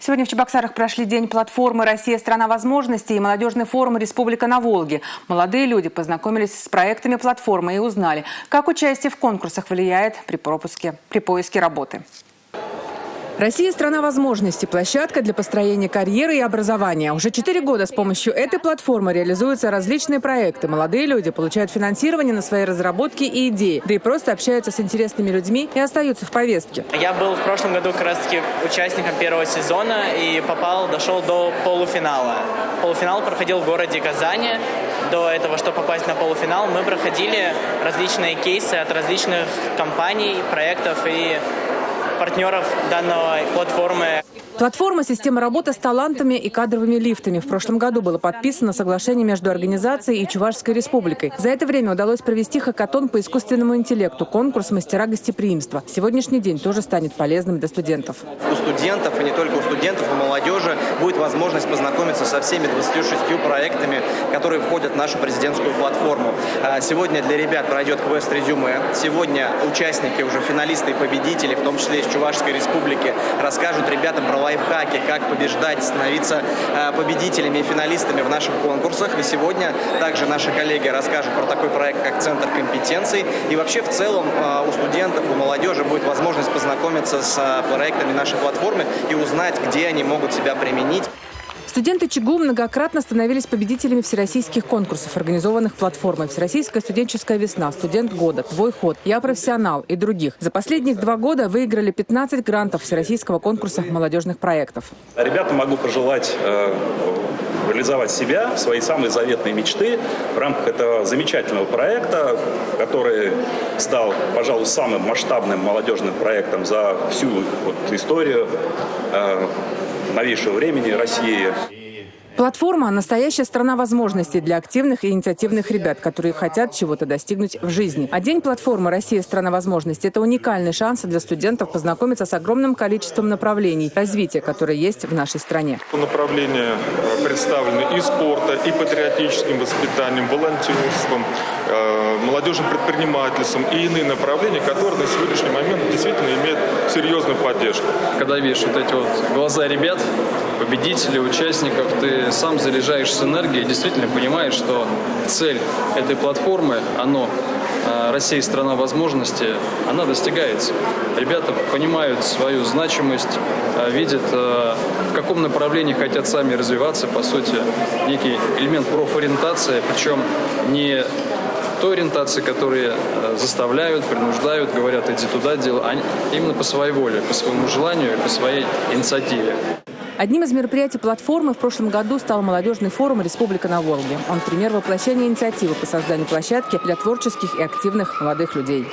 Сегодня в Чебоксарах прошли день платформы «Россия – страна возможностей» и молодежный форум «Республика на Волге». Молодые люди познакомились с проектами платформы и узнали, как участие в конкурсах влияет при поиске работы. Россия – страна возможностей, площадка для построения карьеры и образования. Уже 4 года с помощью этой платформы реализуются различные проекты. Молодые люди получают финансирование на свои разработки и идеи, да и просто общаются с интересными людьми и остаются в повестке. Я был в прошлом году как раз-таки участником первого сезона и дошел до полуфинала. Полуфинал проходил в городе Казани. До этого, чтобы попасть на полуфинал, мы проходили различные кейсы от различных компаний, проектов и партнеров данной платформы. Платформа – система работы с талантами и кадровыми лифтами. В прошлом году было подписано соглашение между организацией и Чувашской республикой. За это время удалось провести хакатон по искусственному интеллекту, конкурс «Мастера гостеприимства». Сегодняшний день тоже станет полезным для студентов. У студентов, и не только у студентов, у молодежи будет возможность познакомиться со всеми 26 проектами, которые входят в нашу президентскую платформу. Сегодня для ребят пройдет квест резюме. Сегодня участники, уже финалисты и победители, в том числе из Чувашской республики, расскажут ребятам про лайфхаки, как побеждать, становиться победителями и финалистами в наших конкурсах. И сегодня также наши коллеги расскажут про такой проект, как Центр компетенций. И вообще в целом у студентов, у молодежи будет возможность познакомиться с проектами нашей платформы и узнать, где они могут себя применить. Студенты ЧГУ многократно становились победителями всероссийских конкурсов, организованных платформой «Всероссийская студенческая весна», «Студент года», «Твой ход», «Я профессионал» и других. За последних 2 года выиграли 15 грантов всероссийского конкурса молодежных проектов. Ребятам могу пожелать реализовать себя, свои самые заветные мечты в рамках этого замечательного проекта, который стал, пожалуй, самым масштабным молодежным проектом за всю историю новейшего времени России. Платформа – настоящая страна возможностей для активных и инициативных ребят, которые хотят чего-то достигнуть в жизни. А день платформы «Россия – страна возможностей» – это уникальный шанс для студентов познакомиться с огромным количеством направлений развития, которые есть в нашей стране. Направления представлены и спорта, и патриотическим воспитанием, волонтерством, молодежным предпринимательством и иные направления, которые на сегодняшний момент действительно имеют серьезную поддержку. Когда видишь вот эти глаза ребят, победителей, участников, ты сам заряжаешься энергией и действительно понимаешь, что цель этой платформы, Россия – страна возможностей, она достигается. Ребята понимают свою значимость, видят, в каком направлении хотят сами развиваться, по сути, некий элемент профориентации, причем не той ориентации, которые заставляют, принуждают, говорят, иди туда, делай, а именно по своей воле, по своему желанию и по своей инициативе. Одним из мероприятий платформы в прошлом году стал молодежный форум «Республика на Волге». Он пример воплощения инициативы по созданию площадки для творческих и активных молодых людей.